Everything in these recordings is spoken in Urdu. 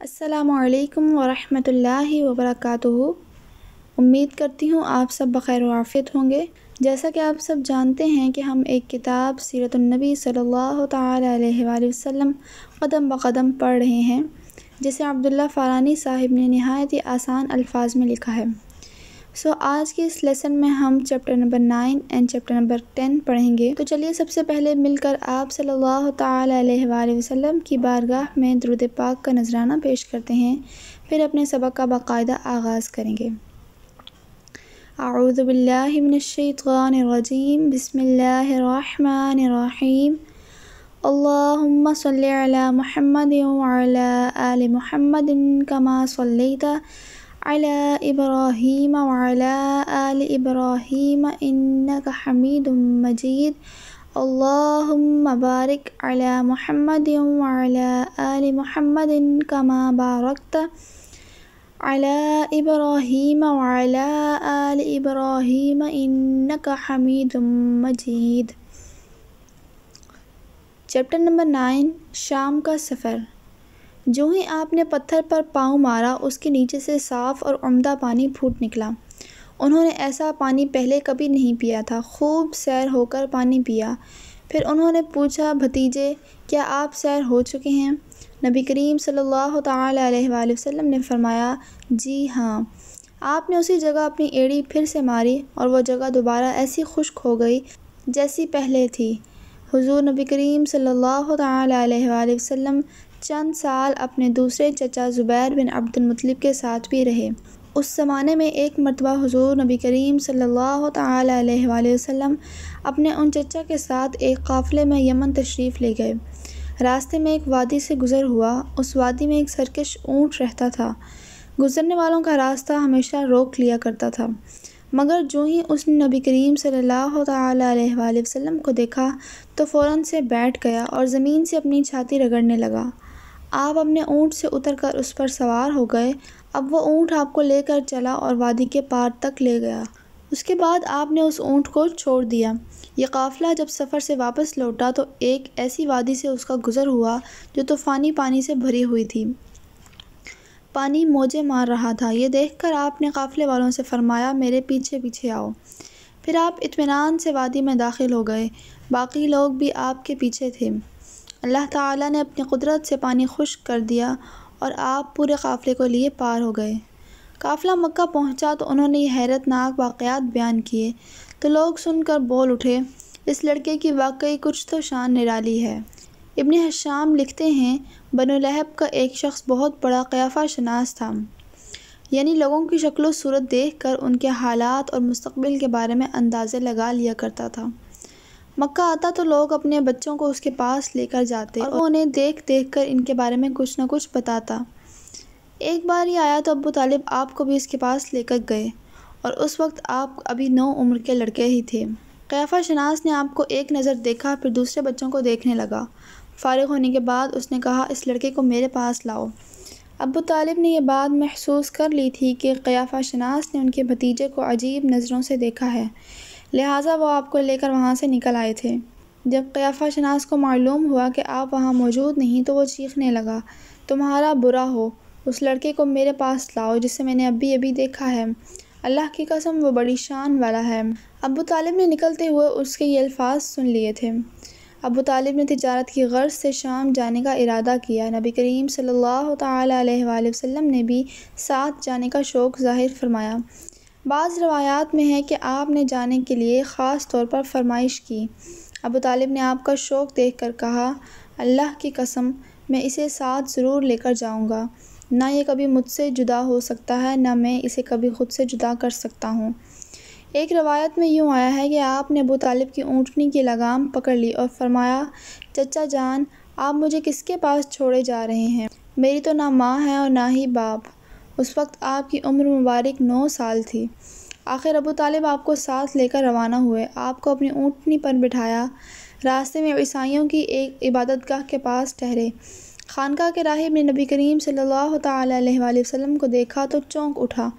السلام علیکم ورحمۃ اللہ وبرکاتہ۔ امید کرتی ہوں آپ سب بخیر و عافیت ہوں گے۔ جیسا کہ آپ سب جانتے ہیں کہ ہم ایک کتاب سیرت النبی صلی اللہ تعالیٰ علیہ وآلہ وسلم قدم بقدم پڑھ رہے ہیں، جسے عبداللہ فارانی صاحب نے نہایت ہی آسان الفاظ میں لکھا ہے۔ آج کے اس لیسن میں ہم chapter number 9 and chapter number 10 پڑھیں گے۔ تو چلیے سب سے پہلے مل کر آپ صلی اللہ تعالیٰ علیہ وآلہ وسلم کی بارگاہ میں درود پاک کا نذرانہ پیش کرتے ہیں، پھر اپنے سبق کا باقاعدہ آغاز کریں گے۔ اعوذ باللہ من الشیطان الرجیم، بسم اللہ الرحمن الرحیم۔ اللہم صلی علی محمد وعلی آل محمد کما صلیت علی ابراہیم وعلی آل ابراہیم انک حمید مجید۔ اللہم بارک علی محمد وعلی آل محمد کما بارکت علی ابراہیم وعلی آل ابراہیم انک حمید مجید۔ چیپٹر نمبر 9، شام کا سفر۔ جو ہی آپ نے پتھر پر پاؤں مارا، اس کے نیچے سے صاف اور عمدہ پانی پھوٹ نکلا۔ انہوں نے ایسا پانی پہلے کبھی نہیں پیا تھا۔ خوب سیر ہو کر پانی پیا۔ پھر انہوں نے پوچھا، بھتیجے کیا آپ سیر ہو چکے ہیں؟ نبی کریم صلی اللہ تعالیٰ علیہ وآلہ وسلم نے فرمایا، جی ہاں۔ آپ نے اسی جگہ اپنی ایڑی پھر سے ماری اور وہ جگہ دوبارہ ایسی خشک ہو گئی جیسی پہلے تھی۔ حضور نبی کریم صلی اللہ تعالیٰ علیہ وآلہ وسلم چند سال اپنے دوسرے چچا زبیر بن عبد المطلب کے ساتھ بھی رہے۔ اس زمانے میں ایک مرتبہ حضور نبی کریم صلی اللہ تعالیٰ علیہ وآلہ وسلم اپنے ان چچا کے ساتھ ایک قافلے میں یمن تشریف لے گئے۔ راستے میں ایک وادی سے گزر ہوا۔ اس وادی میں ایک سرکش اونٹ رہتا تھا۔ گزرنے والوں کا راستہ ہمیشہ روک لیا کرتا تھا، مگر جو ہی اس نے نبی کریم صلی اللہ تعالیٰ علیہ وآلہ وسلم کو دیکھا تو فوراً سے بیٹھ گیا اور زمین سے اپنی چھاتی رگڑنے لگا۔ آپ اپنے اونٹ سے اتر کر اس پر سوار ہو گئے۔ اب وہ اونٹ آپ کو لے کر چلا اور وادی کے پار تک لے گیا۔ اس کے بعد آپ نے اس اونٹ کو چھوڑ دیا۔ یہ قافلہ جب سفر سے واپس لوٹا تو ایک ایسی وادی سے اس کا گزر ہوا جو طوفانی پانی سے بھری ہوئی تھی۔ پانی موجیں مار رہا تھا۔ یہ دیکھ کر آپ نے قافلے والوں سے فرمایا، میرے پیچھے پیچھے آؤ۔ پھر آپ اطمینان سے وادی میں داخل ہو گئے۔ باقی لوگ بھی آپ کے پیچھے تھے۔ اللہ تعالیٰ نے اپنی قدرت سے پانی خشک کر دیا اور آپ پورے قافلے کو لیے پار ہو گئے۔ قافلہ مکہ پہنچا تو انہوں نے یہ حیرت ناک واقعات بیان کیے تو لوگ سن کر بول اٹھے، اس لڑکے کی واقعی کچھ تو شان نرالی ہے۔ ابن ہشام لکھتے ہیں، بنو لہب کا ایک شخص بہت بڑا قیافہ شناس تھا، یعنی لوگوں کی شکل و صورت دیکھ کر ان کے حالات اور مستقبل کے بارے میں اندازے لگا لیا کرتا تھا۔ مکہ آتا تو لوگ اپنے بچوں کو اس کے پاس لے کر جاتے اور وہ انہیں دیکھ دیکھ کر ان کے بارے میں کچھ نہ کچھ بتاتا۔ ایک بار یہ آیا تو ابو طالب آپ کو بھی اس کے پاس لے کر گئے، اور اس وقت آپ ابھی 9 عمر کے لڑکے ہی تھے۔ قیافہ شناس نے آپ کو ایک نظر دیکھا، پھر دوسرے بچوں کو دیکھنے لگا۔ فارغ ہونے کے بعد اس نے کہا، اس لڑکے کو میرے پاس لاؤ۔ ابو طالب نے یہ بات محسوس کر لی تھی کہ قیافہ شناس نے ان کے بھتیجے کو عجیب نظروں سے دیکھا ہے، لہٰذا وہ آپ کو لے کر وہاں سے نکل آئے تھے۔ جب قیافہ شناس کو معلوم ہوا کہ آپ وہاں موجود نہیں تو وہ چیخنے لگا، تمہارا برا ہو، اس لڑکے کو میرے پاس لاؤ جسے میں نے ابھی دیکھا ہے، اللہ کی قسم وہ بڑی شان والا ہے۔ ابو طالب نے نکلتے ہوئے اس کے یہ الفاظ سن لیے تھے۔ ابو طالب نے تجارت کی غرض سے شام جانے کا ارادہ کیا۔ نبی کریم صلی اللہ تعالیٰ علیہ وآلہ وسلم نے بھی ساتھ جانے کا شوق ظاہر فرمایا۔ بعض روایات میں ہے کہ آپ نے جانے کے لیے خاص طور پر فرمائش کی۔ ابو طالب نے آپ کا شوق دیکھ کر کہا، اللہ کی قسم میں اسے ساتھ ضرور لے کر جاؤں گا، نہ یہ کبھی مجھ سے جدا ہو سکتا ہے نہ میں اسے کبھی خود سے جدا کر سکتا ہوں۔ ایک روایت میں یوں آیا ہے کہ آپ نے ابو طالب کی اونٹنی کی لگام پکڑ لی اور فرمایا، چچا جان آپ مجھے کس کے پاس چھوڑے جا رہے ہیں؟ میری تو نہ ماں ہے اور نہ ہی باپ۔ اس وقت آپ کی عمر مبارک 9 سال تھی۔ آخر ابو طالب آپ کو ساتھ لے کر روانہ ہوئے، آپ کو اپنی اونٹنی پر بٹھایا، راستے میں عیسائیوں کی ایک عبادت گاہ کے پاس ٹھہرے۔ خانقاہ کے راہب نے نبی کریم صلی اللہ تعالیٰ علیہ وآلہ وسلم کو دیکھا تو چونک اٹھا۔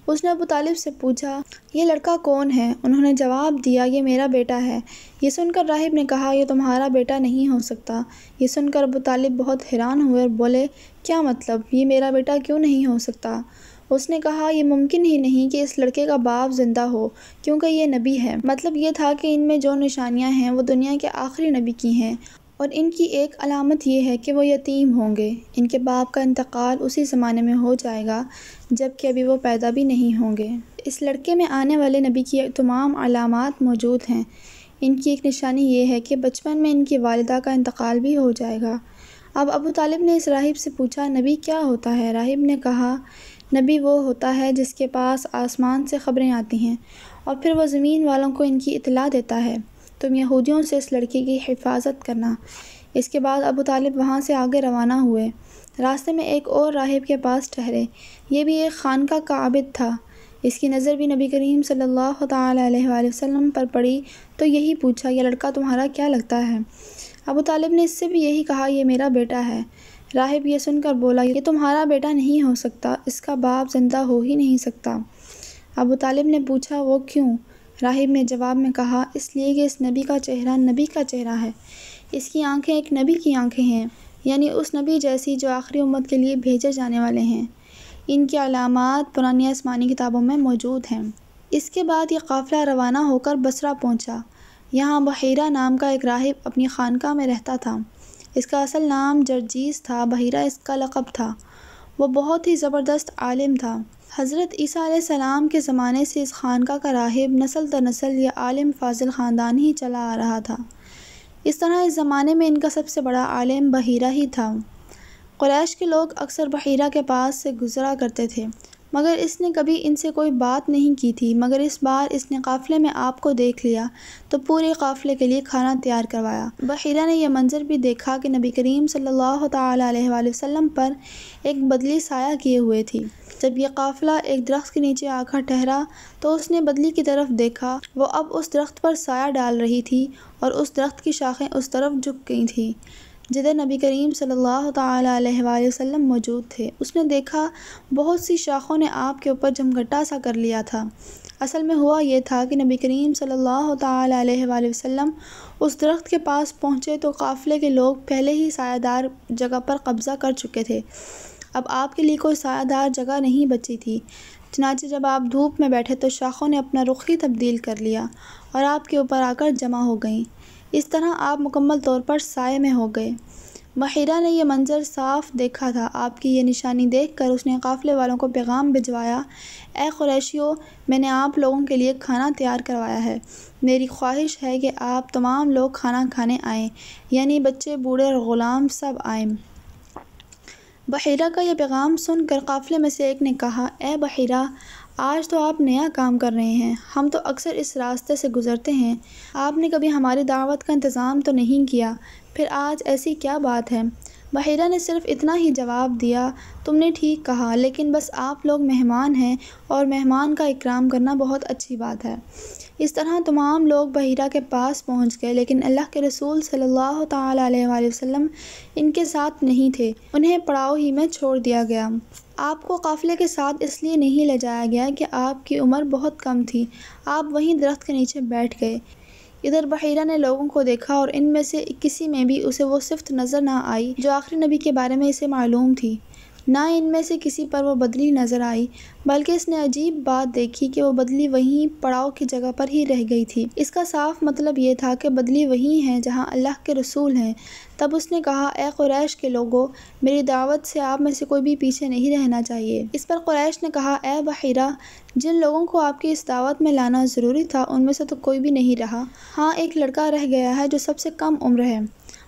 اس نے ابو طالب سے پوچھا، یہ لڑکا کون ہے؟ انہوں نے جواب دیا، یہ میرا بیٹا ہے۔ یہ سن کر راہب نے کہا، یہ تمہارا بیٹا نہیں ہو سکتا۔ یہ سن کر ابو طالب بہت حیران ہوئے اور بولے، کیا مطلب؟ یہ میرا بیٹا کیوں نہیں ہو سکتا؟ اس نے کہا، یہ ممکن ہی نہیں کہ اس لڑکے کا باپ زندہ ہو، کیونکہ یہ نبی ہے۔ مطلب یہ تھا کہ ان میں جو نشانیاں ہیں وہ دنیا کے آخری نبی کی ہیں، اور ان کی ایک علامت یہ ہے کہ وہ یتیم ہوں گے۔ ان کے باپ کا انتقال اسی زمانے میں ہو جائے گا جب کہ ابھی وہ پیدا بھی نہیں ہوں گے۔ اس لڑکے میں آنے والے نبی کی تمام علامات موجود ہیں۔ ان کی ایک نشانی یہ ہے کہ بچپن میں ان کی والدہ کا انتقال بھی ہو جائے گا۔ اب ابو طالب نے اس راہب سے پوچھا، نبی کیا ہوتا ہے؟ راہب نے کہا، نبی وہ ہوتا ہے جس کے پاس آسمان سے خبریں آتی ہیں اور پھر وہ زمین والوں کو ان کی اطلاع دیتا ہے۔ تم یہودیوں سے اس لڑکی کی حفاظت کرنا۔ اس کے بعد ابو طالب وہاں سے آگے روانہ ہوئے۔ راستے میں ایک اور راہب کے پاس ٹھہرے۔ یہ بھی ایک خانقاہ کا عابد تھا۔ اس کی نظر بھی نبی کریم صلی اللہ تعالیٰ علیہ وآلہ وسلم پر پڑی تو یہی پوچھا، یہ لڑکا تمہارا کیا لگتا ہے؟ ابو طالب نے اس سے بھی یہی کہا، یہ میرا بیٹا ہے۔ راہب یہ سن کر بولا، یہ تمہارا بیٹا نہیں ہو سکتا، اس کا باپ زندہ ہو ہی نہیں سکتا۔ ابو طالب نے پوچھا، وہ کیوں؟ راہب نے جواب میں کہا، اس لیے کہ اس نبی کا چہرہ نبی کا چہرہ ہے، اس کی آنکھیں ایک نبی کی آنکھیں ہیں، یعنی اس نبی جیسی جو آخری امت کے لیے بھیجے جانے والے ہیں۔ ان کی علامات پرانی آسمانی کتابوں میں موجود ہیں۔ اس کے بعد یہ قافلہ روانہ ہو کر بصرہ پہنچا۔ یہاں بحیرہ نام کا ایک راہب اپنی خانقاہ میں رہتا تھا۔ اس کا اصل نام جرجیس تھا، بحیرہ اس کا لقب تھا۔ وہ بہت ہی زبردست عالم تھا۔ حضرت عیسیٰ علیہ السلام کے زمانے سے اس خانقاہ کا راہب نسل در نسل یہ عالم فاضل خاندان ہی چلا آ رہا تھا۔ اس طرح اس زمانے میں ان کا سب سے بڑا عالم بحیرہ ہی تھا۔ قریش کے لوگ اکثر بحیرہ کے پاس سے گزرا کرتے تھے، مگر اس نے کبھی ان سے کوئی بات نہیں کی تھی۔ مگر اس بار اس نے قافلے میں آپ کو دیکھ لیا تو پورے قافلے کے لیے کھانا تیار کروایا۔ بحیرہ نے یہ منظر بھی دیکھا کہ نبی کریم صلی اللہ تعالیٰ علیہ وآلہ وسلم پر ایک بدلی سایہ کیے ہوئے تھی۔ جب یہ قافلہ ایک درخت کے نیچے آ کر ٹھہرا تو اس نے بدلی کی طرف دیکھا، وہ اب اس درخت پر سایہ ڈال رہی تھی اور اس درخت کی شاخیں اس طرف جھک گئی تھیں جدھر نبی کریم صلی اللہ تعالیٰ علیہ وآلہ وسلم موجود تھے۔ اس نے دیکھا بہت سی شاخوں نے آپ کے اوپر جمگھٹا سا کر لیا تھا۔ اصل میں ہوا یہ تھا کہ نبی کریم صلی اللہ تعالیٰ علیہ وآلہ وسلم اس درخت کے پاس پہنچے تو قافلے کے لوگ پہلے ہی سایہ دار جگہ پر قبضہ کر چکے تھے۔ اب آپ کے لیے کوئی سایہ دار جگہ نہیں بچی تھی۔ چنانچہ جب آپ دھوپ میں بیٹھے تو شاخوں نے اپنا رخ ہی تبدیل کر لیا اور آپ کے اوپر آ کر جمع ہو گئیں۔ اس طرح آپ مکمل طور پر سائے میں ہو گئے۔ بحیرہ نے یہ منظر صاف دیکھا تھا۔ آپ کی یہ نشانی دیکھ کر اس نے قافلے والوں کو پیغام بھجوایا، اے قریشیو، میں نے آپ لوگوں کے لیے کھانا تیار کروایا ہے۔ میری خواہش ہے کہ آپ تمام لوگ کھانا کھانے آئیں، یعنی بچے، بوڑھے اور غلام سب آئیں۔ بحیرہ کا یہ پیغام سن کر قافلے میں سے ایک نے کہا، اے بحیرہ، آج تو آپ نیا کام کر رہے ہیں۔ ہم تو اکثر اس راستے سے گزرتے ہیں، آپ نے کبھی ہماری دعوت کا انتظام تو نہیں کیا، پھر آج ایسی کیا بات ہے؟ بحیرہ نے صرف اتنا ہی جواب دیا، تم نے ٹھیک کہا، لیکن بس آپ لوگ مہمان ہیں اور مہمان کا اکرام کرنا بہت اچھی بات ہے۔ اس طرح تمام لوگ بحیرہ کے پاس پہنچ گئے، لیکن اللہ کے رسول صلی اللہ تعالیٰ علیہ وآلہ وسلم ان کے ساتھ نہیں تھے، انہیں پڑاؤ ہی میں چھوڑ دیا گیا۔ آپ کو قافلے کے ساتھ اس لیے نہیں لے جایا گیا کہ آپ کی عمر بہت کم تھی، آپ وہیں درخت کے نیچے بیٹھ گئے۔ ادھر بحیرہ نے لوگوں کو دیکھا اور ان میں سے کسی میں بھی اسے وہ صفت نظر نہ آئی جو آخری نبی کے بارے میں اسے معلوم تھی، نہ ان میں سے کسی پر وہ بدلی نظر آئی، بلکہ اس نے عجیب بات دیکھی کہ وہ بدلی وہیں پڑاؤ کی جگہ پر ہی رہ گئی تھی۔ اس کا صاف مطلب یہ تھا کہ بدلی وہی ہے جہاں اللہ کے رسول ہیں۔ تب اس نے کہا، اے قریش کے لوگو، میری دعوت سے آپ میں سے کوئی بھی پیچھے نہیں رہنا چاہیے۔ اس پر قریش نے کہا، اے بحیرہ، جن لوگوں کو آپ کی اس دعوت میں لانا ضروری تھا ان میں سے تو کوئی بھی نہیں رہا، ہاں ایک لڑکا رہ گیا ہے جو سب سے کم عمر ہے۔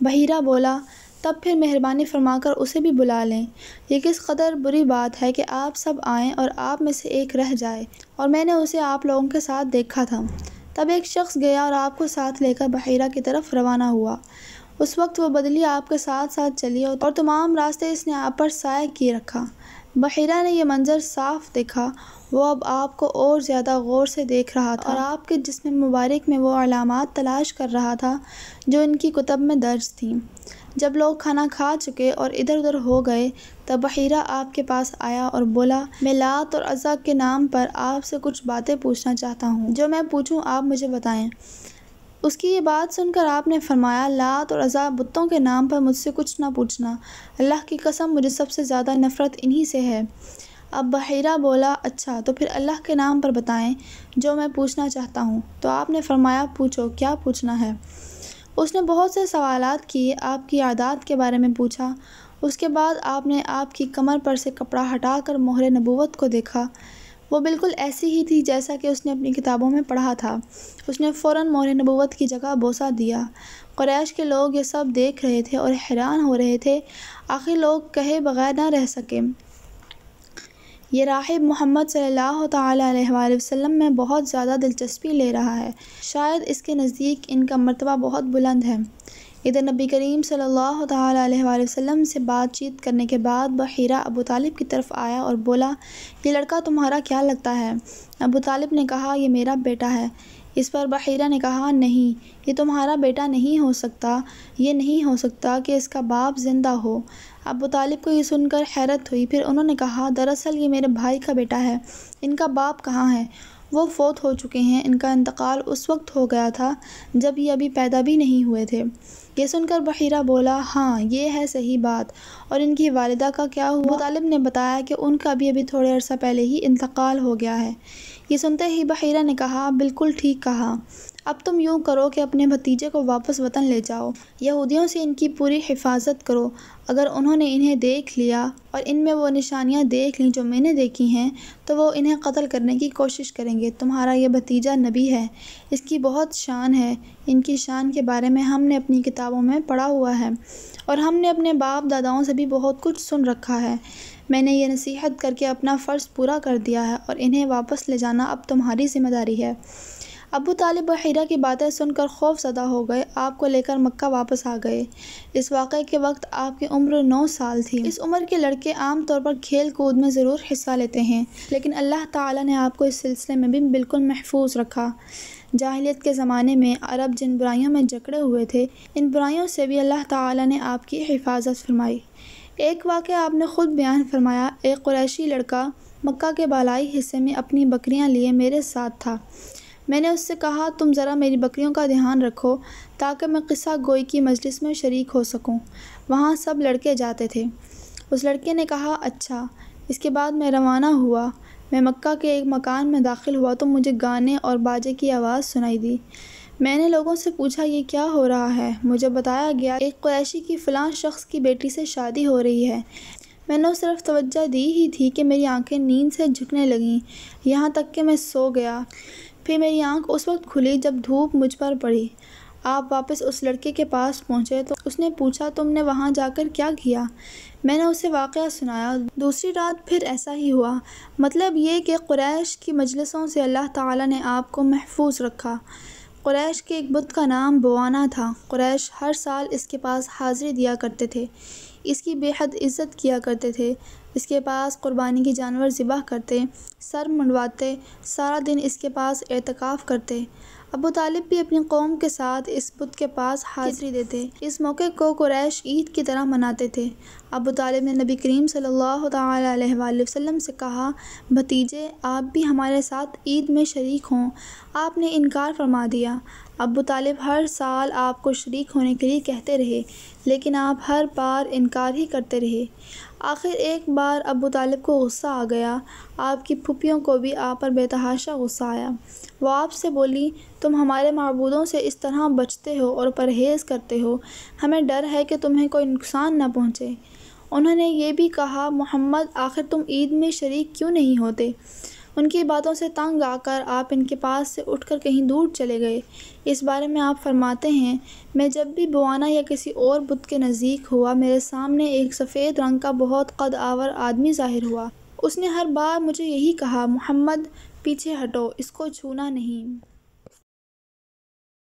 بحیرہ بولا، تب پھر مہربانی فرما کر اسے بھی بلا لیں۔ یہ کس قدر بری بات ہے کہ آپ سب آئیں اور آپ میں سے ایک رہ جائے، اور میں نے اسے آپ لوگوں کے ساتھ دیکھا تھا۔ تب ایک شخص گیا اور آپ کو ساتھ لے کر بحیرہ کی طرف روانہ ہوا۔ اس وقت وہ بدلی آپ کے ساتھ ساتھ چلی اور تمام راستے اس نے آپ پر سایہ کیے رکھا۔ بحیرہ نے یہ منظر صاف دیکھا۔ وہ اب آپ کو اور زیادہ غور سے دیکھ رہا تھا اور آپ کے جسم مبارک میں وہ علامات تلاش کر رہا تھا جو ان کی کتب میں درج تھیں۔ جب لوگ کھانا کھا چکے اور ادھر ادھر ہو گئے تب بحیرہ آپ کے پاس آیا اور بولا، میں لات اور عزا کے نام پر آپ سے کچھ باتیں پوچھنا چاہتا ہوں، جو میں پوچھوں آپ مجھے بتائیں۔ اس کی یہ بات سن کر آپ نے فرمایا، لات اور عزا بتوں کے نام پر مجھ سے کچھ نہ پوچھنا، اللہ کی قسم مجھے سب سے زیادہ نفرت انہی سے ہے۔ اب بحیرہ بولا، اچھا تو پھر اللہ کے نام پر بتائیں جو میں پوچھنا چاہتا ہوں۔ تو آپ نے فرمایا، پوچھو کیا پوچھنا ہے۔ اس نے بہت سے سوالات کیے، آپ کی عادات کے بارے میں پوچھا۔ اس کے بعد آپ نے آپ کی کمر پر سے کپڑا ہٹا کر مہر نبوت کو دیکھا۔ وہ بالکل ایسی ہی تھی جیسا کہ اس نے اپنی کتابوں میں پڑھا تھا۔ اس نے فوراً مہر نبوت کی جگہ بوسہ دیا۔ قریش کے لوگ یہ سب دیکھ رہے تھے اور حیران ہو رہے تھے، آخر لوگ کہے بغیر نہ رہ سکے، یہ راہب محمد صلی اللہ تعالیٰ علیہ وآلہ وسلم میں بہت زیادہ دلچسپی لے رہا ہے، شاید اس کے نزدیک ان کا مرتبہ بہت بلند ہے۔ ادھر نبی کریم صلی اللہ تعالیٰ علیہ وآلہ وسلم سے بات چیت کرنے کے بعد بحیرہ ابو طالب کی طرف آیا اور بولا، یہ لڑکا تمہارا کیا لگتا ہے؟ ابو طالب نے کہا، یہ میرا بیٹا ہے۔ اس پر بحیرہ نے کہا، نہیں، یہ تمہارا بیٹا نہیں ہو سکتا، یہ نہیں ہو سکتا کہ اس کا باپ زندہ ہو۔ ابو طالب کو یہ سن کر حیرت ہوئی، پھر انہوں نے کہا، دراصل یہ میرے بھائی کا بیٹا ہے، ان کا باپ کہاں ہے؟ وہ فوت ہو چکے ہیں، ان کا انتقال اس وقت ہو گیا تھا جب یہ ابھی پیدا بھی نہیں ہوئے تھے۔ یہ سن کر بحیرہ بولا، ہاں یہ ہے صحیح بات، اور ان کی والدہ کا کیا ہوا؟ ابو طالب نے بتایا کہ ان کا بھی ابھی تھوڑے عرصہ پہلے ہی انتقال ہو گیا ہے۔ یہ سنتے ہی بحیرہ نے کہا، بالکل ٹھیک کہا، اب تم یوں کرو کہ اپنے بھتیجے کو واپس وطن لے جاؤ، یہودیوں سے ان کی پوری حفاظت کرو، اگر انہوں نے انہیں دیکھ لیا اور ان میں وہ نشانیاں دیکھ لیں جو میں نے دیکھی ہیں تو وہ انہیں قتل کرنے کی کوشش کریں گے۔ تمہارا یہ بھتیجا نبی ہے، اس کی بہت شان ہے، ان کی شان کے بارے میں ہم نے اپنی کتابوں میں پڑھا ہوا ہے اور ہم نے اپنے باپ داداؤں سے بھی بہت کچھ سن رکھا ہے۔ میں نے یہ نصیحت کر کے اپنا فرض پورا کر دیا ہے اور انہیں واپس لے جانا اب تمہاری ذمہ داری ہے۔ ابو طالب بحیرہ کی باتیں سن کر خوف زدہ ہو گئے، آپ کو لے کر مکہ واپس آ گئے۔ اس واقعے کے وقت آپ کی عمر 9 سال تھی۔ اس عمر کے لڑکے عام طور پر کھیل کود میں ضرور حصہ لیتے ہیں، لیکن اللہ تعالیٰ نے آپ کو اس سلسلے میں بھی بالکل محفوظ رکھا۔ جاہلیت کے زمانے میں عرب جن برائیوں میں جکڑے ہوئے تھے، ان برائیوں سے بھی اللہ تعالیٰ نے آپ کی حفاظت فرمائی۔ ایک واقعہ آپ نے خود بیان فرمایا، ایک قریشی لڑکا مکہ کے بالائی حصے میں اپنی بکریاں لیے میرے ساتھ تھا۔ میں نے اس سے کہا، تم ذرا میری بکریوں کا دھیان رکھو تاکہ میں قصہ گوئی کی مجلس میں شریک ہو سکوں۔ وہاں سب لڑکے جاتے تھے۔ اس لڑکے نے کہا، اچھا۔ اس کے بعد میں روانہ ہوا۔ میں مکہ کے ایک مکان میں داخل ہوا تو مجھے گانے اور باجے کی آواز سنائی دی۔ میں نے لوگوں سے پوچھا، یہ کیا ہو رہا ہے؟ مجھے بتایا گیا، ایک قریشی کی فلاں شخص کی بیٹی سے شادی ہو رہی ہے۔ میں نے اس طرف توجہ دی ہی تھی کہ میری آنکھیں نیند سے جھکنے لگیں، یہاں تک کہ میں سو گیا۔ پھر میری آنکھ اس وقت کھلی جب دھوپ مجھ پر پڑی۔ آپ واپس اس لڑکے کے پاس پہنچے تو اس نے پوچھا، تم نے وہاں جا کر کیا کیا؟ میں نے اسے واقعہ سنایا۔ دوسری رات پھر ایسا ہی ہوا۔ مطلب یہ کہ قریش کی مجلسوں سے اللہ تعالیٰ نے آپ کو محفوظ رکھا۔ قریش کے ایک بت کا نام بوانا تھا۔ قریش ہر سال اس کے پاس حاضری دیا کرتے تھے، اس کی بے حد عزت کیا کرتے تھے، اس کے پاس قربانی کی جانور ذبح کرتے، سر منڈواتے، سارا دن اس کے پاس اعتکاف کرتے۔ ابو طالب بھی اپنی قوم کے ساتھ اس بت کے پاس حاضری دیتے۔ اس موقع کو قریش عید کی طرح مناتے تھے۔ ابو طالب نے نبی کریم صلی اللہ تعالیٰ علیہ وآلہ وسلم سے کہا، بھتیجے آپ بھی ہمارے ساتھ عید میں شریک ہوں۔ آپ نے انکار فرما دیا۔ ابو طالب ہر سال آپ کو شریک ہونے کے لیے کہتے رہے، لیکن آپ ہر بار انکار ہی کرتے رہے۔ آخر ایک بار ابو طالب کو غصہ آ گیا۔ آپ کی پھوپھیوں کو بھی آپ پر بے تحاشا غصہ آیا۔ وہ آپ سے بولی، تم ہمارے معبودوں سے اس طرح بچتے ہو اور پرہیز کرتے ہو، ہمیں ڈر ہے کہ تمہیں کوئی نقصان نہ پہنچے۔ انہوں نے یہ بھی کہا، محمد آخر تم عید میں شریک کیوں نہیں ہوتے؟ ان کی باتوں سے تنگ آ کر آپ ان کے پاس سے اٹھ کر کہیں دور چلے گئے۔ اس بارے میں آپ فرماتے ہیں، میں جب بھی بوانا یا کسی اور بت کے نزدیک ہوا، میرے سامنے ایک سفید رنگ کا بہت قد آور آدمی ظاہر ہوا۔ اس نے ہر بار مجھے یہی کہا، محمد پیچھے ہٹو، اس کو چھونا نہیں۔